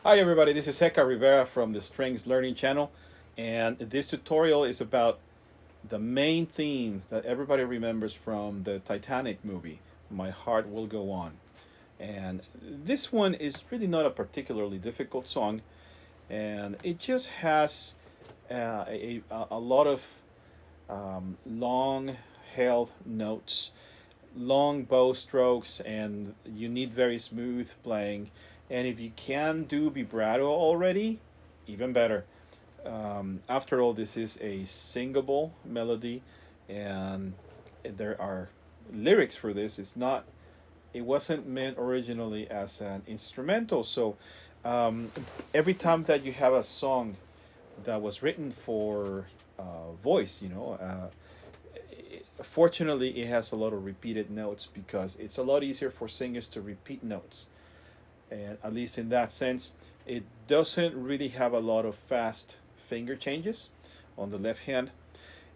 Hi everybody, this is Hector Rivera from the Strings Learning Channel, and this tutorial is about the main theme that everybody remembers from the Titanic movie, My Heart Will Go On. And this one is really not a particularly difficult song, and it just has a lot of long held notes, long bow strokes, and you need very smooth playing. And if you can do vibrato already, even better. After all, this is a singable melody, and there are lyrics for this. It wasn't meant originally as an instrumental. So um, every time that you have a song that was written for voice, fortunately, it has a lot of repeated notes because it's a lot easier for singers to repeat notes. And at least in that sense, it doesn't really have a lot of fast finger changes on the left hand.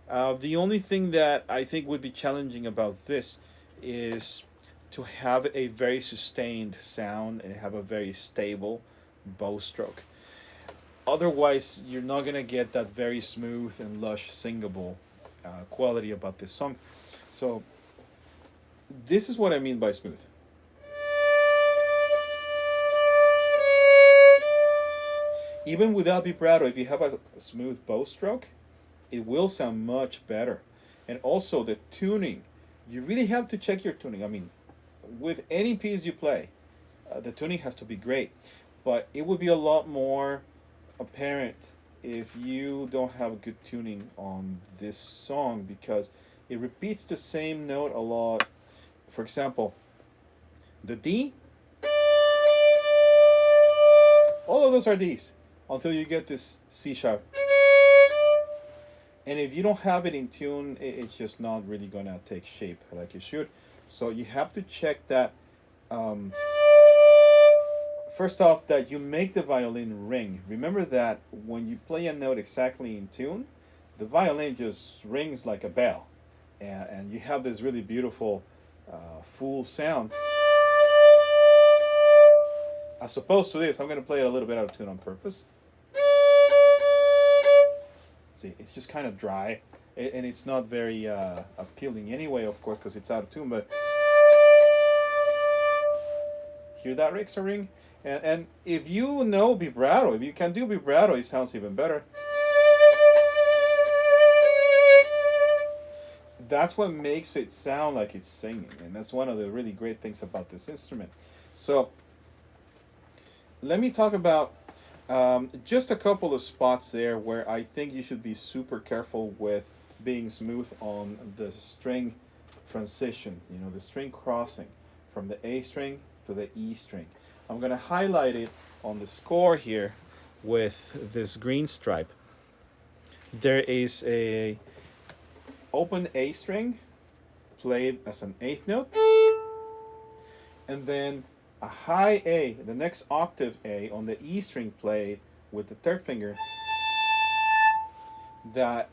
The only thing that I think would be challenging about this is to have a very sustained sound and have a very stable bow stroke. Otherwise, you're not gonna get that very smooth and lush singable quality about this song. So this is what I mean by smooth. Even without vibrato, if you have a smooth bow stroke, it will sound much better. And also the tuning, you really have to check your tuning. I mean, with any piece you play, the tuning has to be great. But it would be a lot more apparent if you don't have good tuning on this song because it repeats the same note a lot. For example, the D, all of those are Ds until you get this C sharp. And if you don't have it in tune, it's just not really gonna take shape like it should. So you have to check that. Um, First off, that you make the violin ring. Remember that when you play a note exactly in tune, the violin just rings like a bell, and you have this really beautiful, full sound. As opposed to this, I'm gonna play it a little bit out of tune on purpose. See, it's just kind of dry, and it's not very appealing anyway, of course, because it's out of tune. But hear that Rixa ring? And if you know vibrato, if you can do vibrato, it sounds even better. That's what makes it sound like it's singing, and that's one of the really great things about this instrument. So let me talk about just a couple of spots there where I think you should be super careful with being smooth on the string transition, the string crossing from the A string to the E string. I'm going to highlight it on the score here with this green stripe. There is a open A string played as an eighth note, and then a high A, the next octave A on the E string played with the third finger. That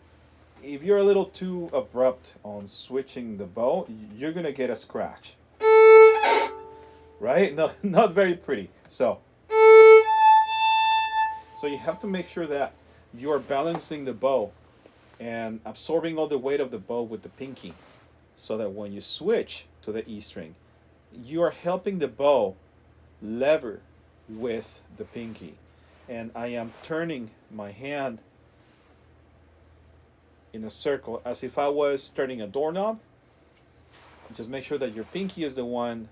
if you're a little too abrupt on switching the bow, you're gonna get a scratch, right? No, not very pretty. So you have to make sure that you are balancing the bow and absorbing all the weight of the bow with the pinky, so that when you switch to the E string, you are helping the bow lever with the pinky. And I am turning my hand in a circle as if I was turning a doorknob. Just make sure that your pinky is the one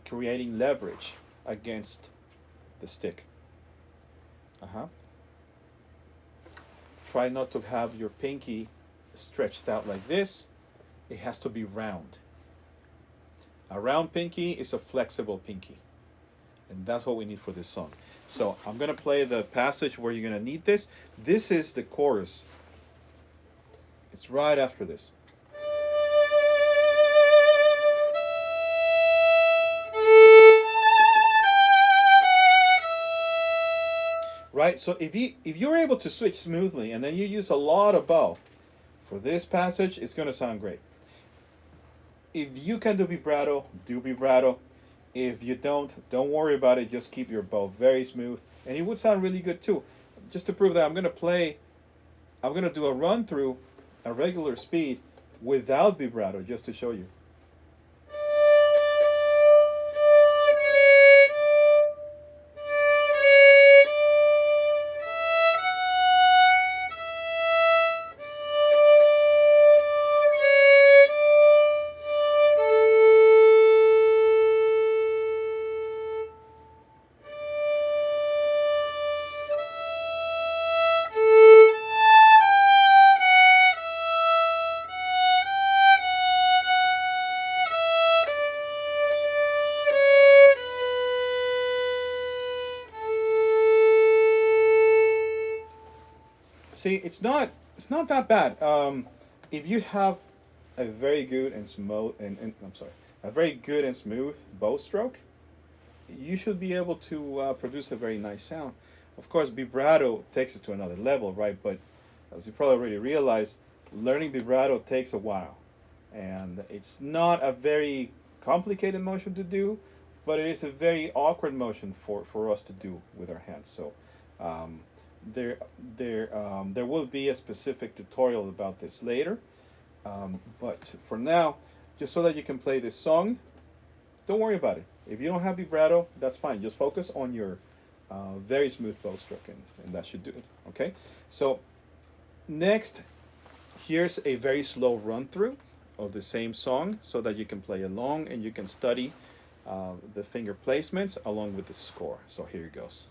creating leverage against the stick. Uh-huh. Try not to have your pinky stretched out like this. It has to be round. A round pinky is a flexible pinky. And that's what we need for this song. So I'm going to play the passage where you're going to need this. This is the chorus. It's right after this. Right? So if you're able to switch smoothly and then you use a lot of bow for this passage, it's going to sound great. If you can do vibrato, do vibrato. If you don't worry about it. Just keep your bow very smooth, and it would sound really good too. Just to prove that, I'm gonna do a run through a regular speed without vibrato, just to show you. See, it's not that bad. If you have a very good and smooth and I'm sorry, a very good and smooth bow stroke, you should be able to produce a very nice sound. Of course, vibrato takes it to another level, right? But as you probably already realized, learning vibrato takes a while, and it's not a very complicated motion to do, but it is a very awkward motion for us to do with our hands. So um, there will be a specific tutorial about this later. But for now, just so that you can play this song, don't worry about it. If you don't have vibrato, that's fine. Just focus on your very smooth bow stroke, and that should do it. Okay. So next, here's a very slow run through of the same song, so that you can play along and you can study the finger placements along with the score. So here it goes.